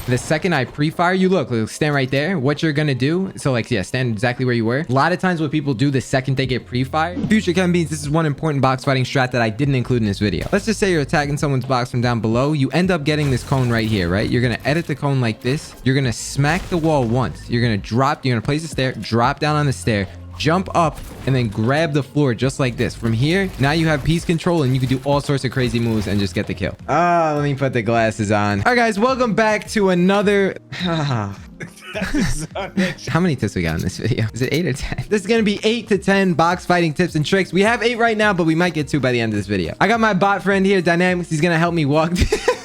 The second I pre-fire you, look, stand right there. What you're gonna do, so like, yeah, stand exactly where you were. A lot of times what people do the second they get pre-fired. Future KenBeans, this is one important box fighting strat that I didn't include in this video. Let's just say you're attacking someone's box from down below. You end up getting this cone right here, right? You're gonna edit the cone like this. You're gonna smack the wall once. You're gonna place a stair, drop down on the stair, jump up, and then grab the floor just like this. From here, now you have piece control and you can do all sorts of crazy moves and just get the kill. Let me put the glasses on. All right, guys, welcome back to another... How many tips we got in this video? Is it 8 or 10? This is gonna be 8 to 10 box fighting tips and tricks. We have 8 right now, but we might get 2 by the end of this video. I got my bot friend here, Dynamics. He's gonna help me walk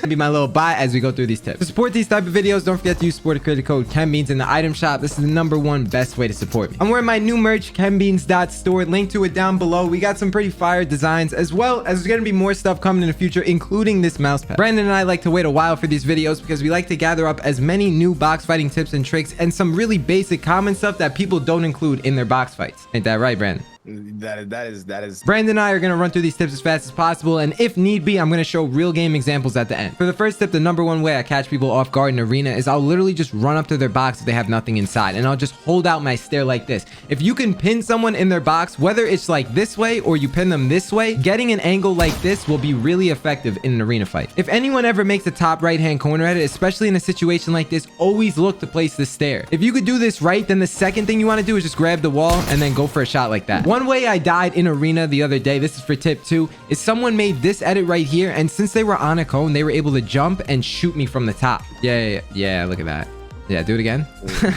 be my little bot as we go through these tips. To support these type of videos, don't forget to use support creator code KenBeans in the item shop. This is the #1 best way to support me. I'm wearing my new merch, KenBeans.store. Link to it down below. We got some pretty fire designs, as well as there's gonna be more stuff coming in the future, including this mouse pad. Brandon and I like to wait a while for these videos because we like to gather up as many new box fighting tips and tricks and some really basic common stuff that people don't include in their box fights. Ain't that right, Brandon? That is. Brandon and I are going to run through these tips as fast as possible, and if need be, I'm going to show real game examples at the end. For the first tip, the #1 way I catch people off guard in arena is I'll literally just run up to their box if they have nothing inside, and I'll just hold out my stair like this. If you can pin someone in their box, whether it's like this way or you pin them this way, getting an angle like this will be really effective in an arena fight. If anyone ever makes a top right-hand corner edit, especially in a situation like this, always look to place the stair. If you could do this right, then the second thing you want to do is just grab the wall and then go for a shot like that. One way I died in arena the other day, this is for tip 2, is someone made this edit right here, and since they were on a cone, they were able to jump and shoot me from the top. Yeah, look at that. Yeah, do it again.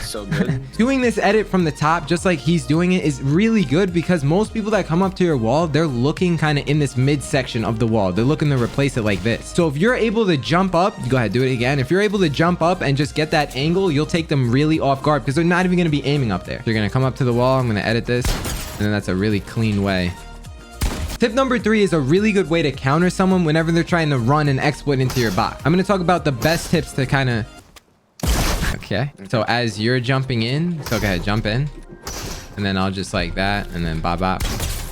So good. Doing this edit from the top, just like he's doing it, is really good because most people that come up to your wall, they're looking kind of in this midsection of the wall. They're looking to replace it like this. So if you're able to jump up, go ahead, do it again. If you're able to jump up and just get that angle, you'll take them really off guard because they're not even going to be aiming up there. You're going to come up to the wall. I'm going to edit this, and then that's a really clean way. Tip #3 is a really good way to counter someone whenever they're trying to run and exploit into your box. I'm going to talk about the best tips to kind of... Okay, so as you're jumping in, so go ahead, jump in, and then I'll just like that, and then bop bop.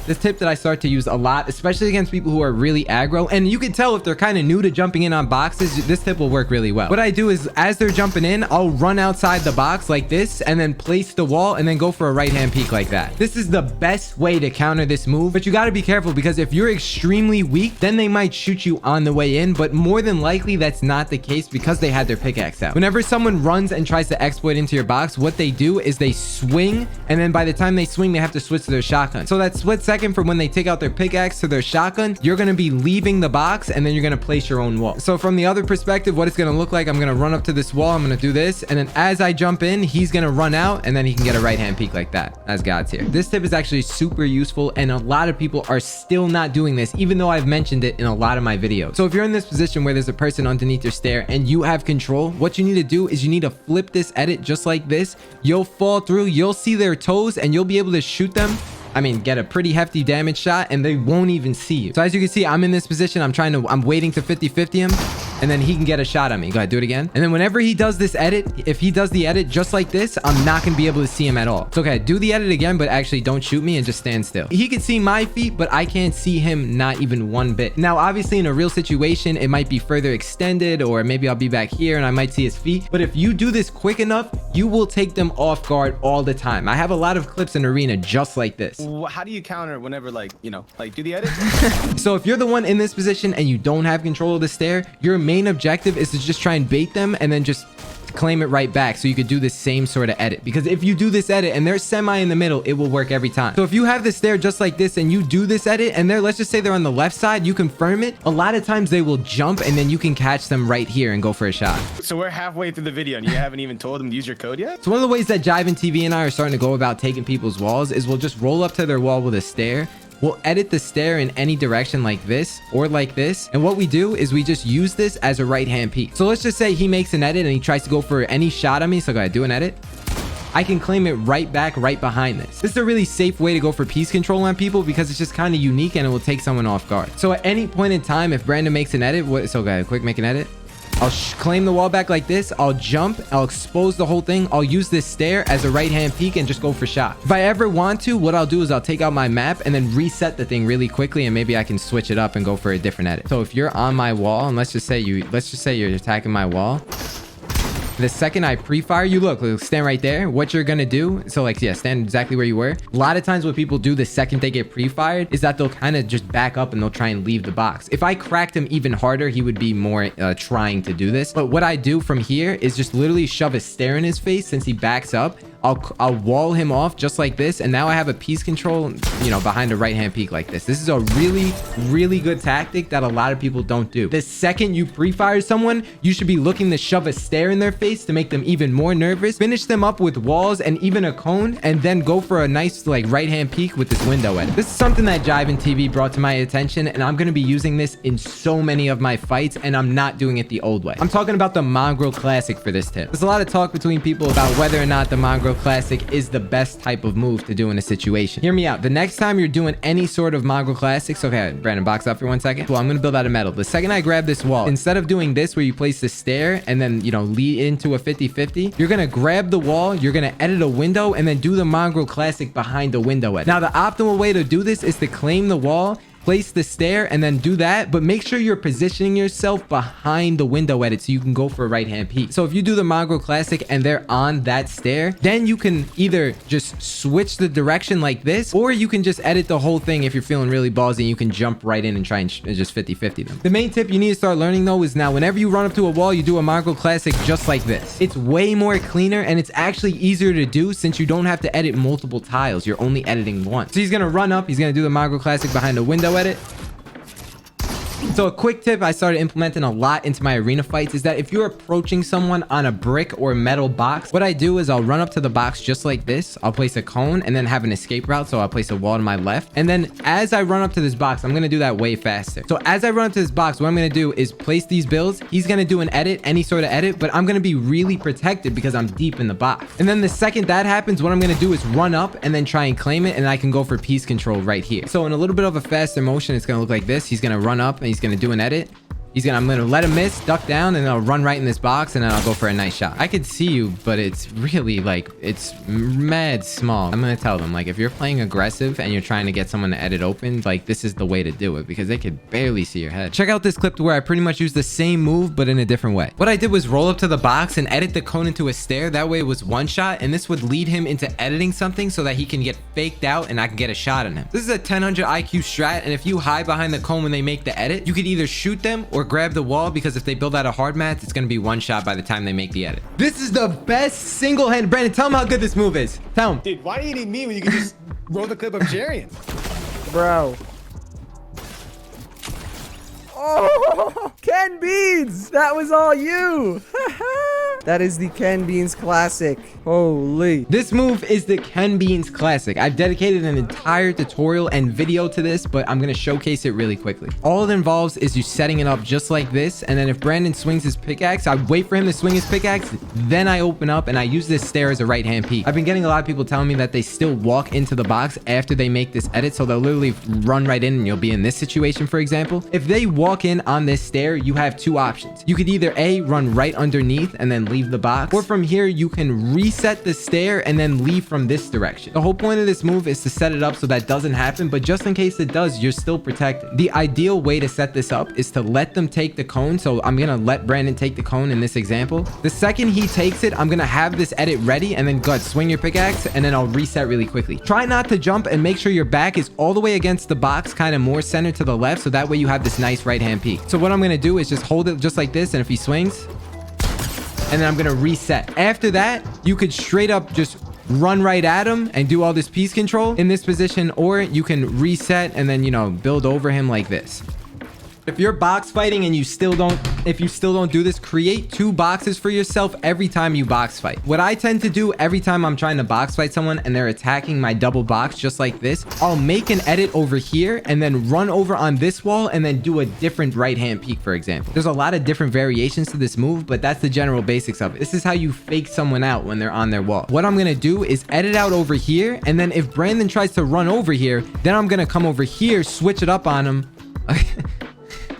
This tip that I start to use a lot, especially against people who are really aggro, and you can tell if they're kind of new to jumping in on boxes, this tip will work really well. What I do is as they're jumping in, I'll run outside the box like this and then place the wall and then go for a right-hand peek like that. This is the best way to counter this move, but you got to be careful because if you're extremely weak, then they might shoot you on the way in, but more than likely that's not the case because they had their pickaxe out. Whenever someone runs and tries to exploit into your box, what they do is they swing, and then by the time they swing, they have to switch to their shotgun. So that split second from when they take out their pickaxe to their shotgun, you're going to be leaving the box and then you're going to place your own wall. So from the other perspective, what it's going to look like, I'm going to run up to this wall, I'm going to do this, and then as I jump in, he's going to run out and then he can get a right-hand peek like that as God's here. This tip is actually super useful and a lot of people are still not doing this, even though I've mentioned it in a lot of my videos. So if you're in this position where there's a person underneath your stair and you have control, what you need to do is you need to flip this edit just like this. You'll fall through, you'll see their toes, and you'll be able to shoot them. I mean, get a pretty hefty damage shot and they won't even see you. So as you can see, I'm in this position. I'm waiting to 50-50 him and then he can get a shot on me. Go ahead, do it again. And then whenever he does this edit, if he does the edit just like this, I'm not going to be able to see him at all. So okay, do the edit again, but actually don't shoot me and just stand still. He can see my feet, but I can't see him not even one bit. Now, obviously in a real situation, it might be further extended or maybe I'll be back here and I might see his feet. But if you do this quick enough, you will take them off guard all the time. I have a lot of clips in arena just like this. How do you counter whenever like do the edit? So if you're the one in this position and you don't have control of the stair, your main objective is to just try and bait them and then just claim it right back so you could do the same sort of edit. Because if you do this edit and they're semi in the middle, it will work every time. So if you have the stair just like this and you do this edit and let's just say they're on the left side, you confirm it, a lot of times they will jump and then you can catch them right here and go for a shot. So we're halfway through the video and you haven't even told them to use your code yet? So one of the ways that Jive and TV and I are starting to go about taking people's walls is we'll just roll up to their wall with a stair. We'll edit the stair in any direction like this or like this. And what we do is we just use this as a right-hand peek. So let's just say he makes an edit and he tries to go for any shot on me. So go ahead, do an edit. I can claim it right back right behind this. This is a really safe way to go for piece control on people because it's just kind of unique and it will take someone off guard. So at any point in time, if Brandon makes an edit, so go ahead, quick, make an edit. I'll claim the wall back like this. I'll jump. I'll expose the whole thing. I'll use this stair as a right-hand peek and just go for shot. If I ever want to, what I'll do is I'll take out my map and then reset the thing really quickly, and maybe I can switch it up and go for a different edit. So if you're on my wall, and let's just say you're attacking my wall, The second I pre-fire you, look, stand right there. What you're gonna do, so like, yeah, stand exactly where you were. A lot of times what people do the second they get pre-fired is that they'll kind of just back up and they'll try and leave the box. If I cracked him even harder, he would be more trying to do this. But what I do from here is just literally shove a stare in his face. Since he backs up, I'll wall him off just like this, and now I have a piece control, you know, behind a right-hand peak like this. This is a really good tactic that a lot of people don't do. The second you pre-fire someone, you should be looking to shove a stare in their face to make them even more nervous. Finish them up with walls and even a cone, and then go for a nice like right-hand peek with this window edit. This is something that Jivin TV brought to my attention, and I'm gonna be using this in so many of my fights, and I'm not doing it the old way. I'm talking about the Mongrel Classic for this tip. There's a lot of talk between people about whether or not the Mongrel Classic is the best type of move to do in a situation. Hear me out. The next time you're doing any sort of Mongrel Classics, okay, Brandon, box up for 1 second. Well, I'm gonna build out a metal. The second I grab this wall, instead of doing this where you place the stair and then, you know, lead into a 50-50, you're gonna grab the wall, you're gonna edit a window, and then do the Mongrel Classic behind the window edit. Now, the optimal way to do this is to claim the wall, place the stair, and then do that, but make sure you're positioning yourself behind the window edit so you can go for a right-hand peek. So if you do the Mongrel Classic and they're on that stair, then you can either just switch the direction like this, or you can just edit the whole thing if you're feeling really ballsy, and you can jump right in and try and just 50-50 them. The main tip you need to start learning though is now whenever you run up to a wall, you do a Mongrel Classic just like this. It's way more cleaner, and it's actually easier to do since you don't have to edit multiple tiles. You're only editing one. So he's gonna run up, he's gonna do the Mongrel Classic behind the window edit. So a quick tip I started implementing a lot into my arena fights is that if you're approaching someone on a brick or metal box, what I do is I'll run up to the box just like this. I'll place a cone and then have an escape route. So I'll place a wall to my left. And then as I run up to this box, I'm going to do that way faster. So as I run up to this box, what I'm going to do is place these builds. He's going to do an edit, any sort of edit, but I'm going to be really protected because I'm deep in the box. And then the second that happens, what I'm going to do is run up and then try and claim it. And I can go for piece control right here. So in a little bit of a faster motion, it's going to look like this. He's going to run up and he's going to do an edit. I'm gonna let him miss, duck down, and then I'll run right in this box, and then I'll go for a nice shot. I could see you, but it's really like, it's mad small. I'm gonna tell them, like, if you're playing aggressive and you're trying to get someone to edit open, like, this is the way to do it because they could barely see your head. Check out this clip where I pretty much used the same move, but in a different way. What I did was roll up to the box and edit the cone into a stair. That way it was one shot, and this would lead him into editing something so that he can get faked out and I can get a shot on him. This is a 1000 IQ strat, and if you hide behind the cone when they make the edit, you could either shoot them or grab the wall, because if they build out a hard mat, it's going to be one shot by the time they make the edit. This is the best single-handed. Brandon, tell him how good this move is. Tell him. Dude, why do you need me when you can just roll the clip of Jarian? Bro. Oh, KenBeans! That was all you! That is the KenBeans Classic. Holy. This move is the KenBeans Classic. I've dedicated an entire tutorial and video to this, but I'm going to showcase it really quickly. All it involves is you setting it up just like this, and then if Brandon swings his pickaxe, I wait for him to swing his pickaxe, then I open up and I use this stair as a right-hand peek. I've been getting a lot of people telling me that they still walk into the box after they make this edit, so they'll literally run right in and you'll be in this situation, for example. If they walk in on this stair, you have two options. You could either A, run right underneath and then leave the box, or from here you can reset the stair and then leave from this direction. The whole point of this move is to set it up so that doesn't happen, but just in case it does, you're still protected. The ideal way to set this up is to let them take the cone. So I'm gonna let Brandon take the cone in this example. The second he takes it, I'm gonna have this edit ready, and then go ahead, swing your pickaxe, and then I'll reset really quickly. Try not to jump and make sure your back is all the way against the box, kind of more centered to the left, so that way you have this nice right hand peek. So what I'm gonna do is just hold it just like this, and if he swings, and then I'm gonna reset. After that, you could straight up just run right at him and do all this piece control in this position, or you can reset and then, you know, build over him like this. If you're box fighting and you still don't do this, create two boxes for yourself every time you box fight. What I tend to do every time I'm trying to box fight someone and they're attacking my double box just like this, I'll make an edit over here and then run over on this wall and then do a different right hand peek, for example. There's a lot of different variations to this move, but that's the general basics of it. This is how you fake someone out when they're on their wall. What I'm gonna do is edit out over here, and then if Brandon tries to run over here, then I'm gonna come over here, switch it up on him.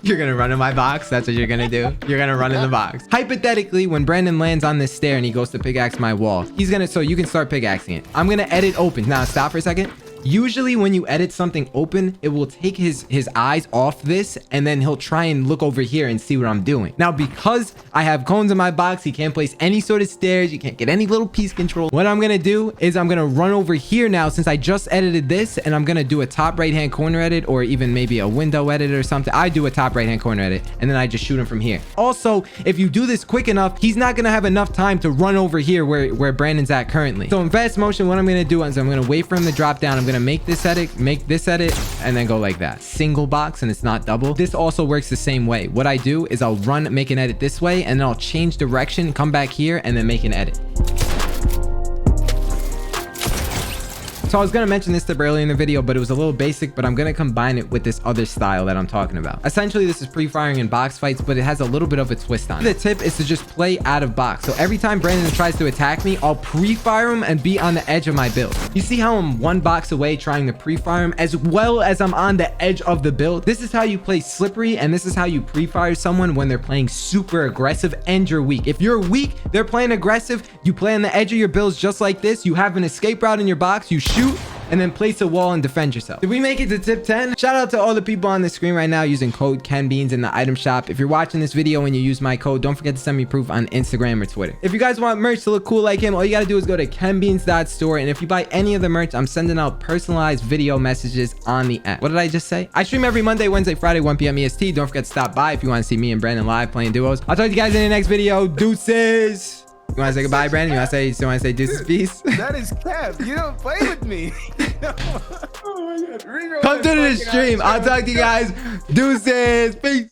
You're gonna run in my box? That's what you're gonna do? You're gonna run in the box. Hypothetically, when Brandon lands on this stair and he goes to pickaxe my wall, he's gonna, so you can start pickaxing it. I'm gonna edit open. Now stop for a second. Usually when you edit something open, it will take his eyes off this, and then he'll try and look over here and see what I'm doing. Now, because I have cones in my box, he can't place any sort of stairs. You can't get any little piece control. What I'm gonna do is I'm gonna run over here now, since I just edited this, and I'm gonna do a top right hand corner edit, or even maybe a window edit or something. I do a top right hand corner edit, and then I just shoot him from here. Also, if you do this quick enough, he's not gonna have enough time to run over here where Brandon's at currently. So in fast motion, what I'm gonna do is I'm gonna wait for him to drop down. I'm gonna make this edit, and then go like that. Single box, and it's not double. This also works the same way. What I do is I'll make an edit this way, and then I'll change direction, come back here, and then make an edit. So I was going to mention this tip earlier in the video, but it was a little basic, but I'm going to combine it with this other style that I'm talking about. Essentially, this is pre-firing in box fights, but it has a little bit of a twist on it. The tip is to just play out of box. So every time Brandon tries to attack me, I'll pre-fire him and be on the edge of my build. You see how I'm one box away trying to pre-fire him, as well as I'm on the edge of the build? This is how you play slippery, and this is how you pre-fire someone when they're playing super aggressive and you're weak. If you're weak, they're playing aggressive, you play on the edge of your builds just like this. You have an escape route in your box, you shoot, and then place a wall and defend yourself. Did we make it to tip 10? Shout out to all the people on the screen right now using code KenBeans in the item shop. If you're watching this video and you use my code, don't forget to send me proof on Instagram or Twitter. If you guys want merch to look cool like him, all you gotta do is go to kenbeans.store, and if you buy any of the merch, I'm sending out personalized video messages on the app. What did I just say? I stream every Monday, Wednesday, Friday, 1 p.m. EST. Don't forget to stop by if you want to see me and Brandon live playing duos. I'll talk to you guys in the next video. Deuces. You want to say goodbye, Brandon? You want to say deuces, peace? That is cap. You don't play with me. Oh my God. Come to the stream. I'll talk to you guys. Deuces. Peace.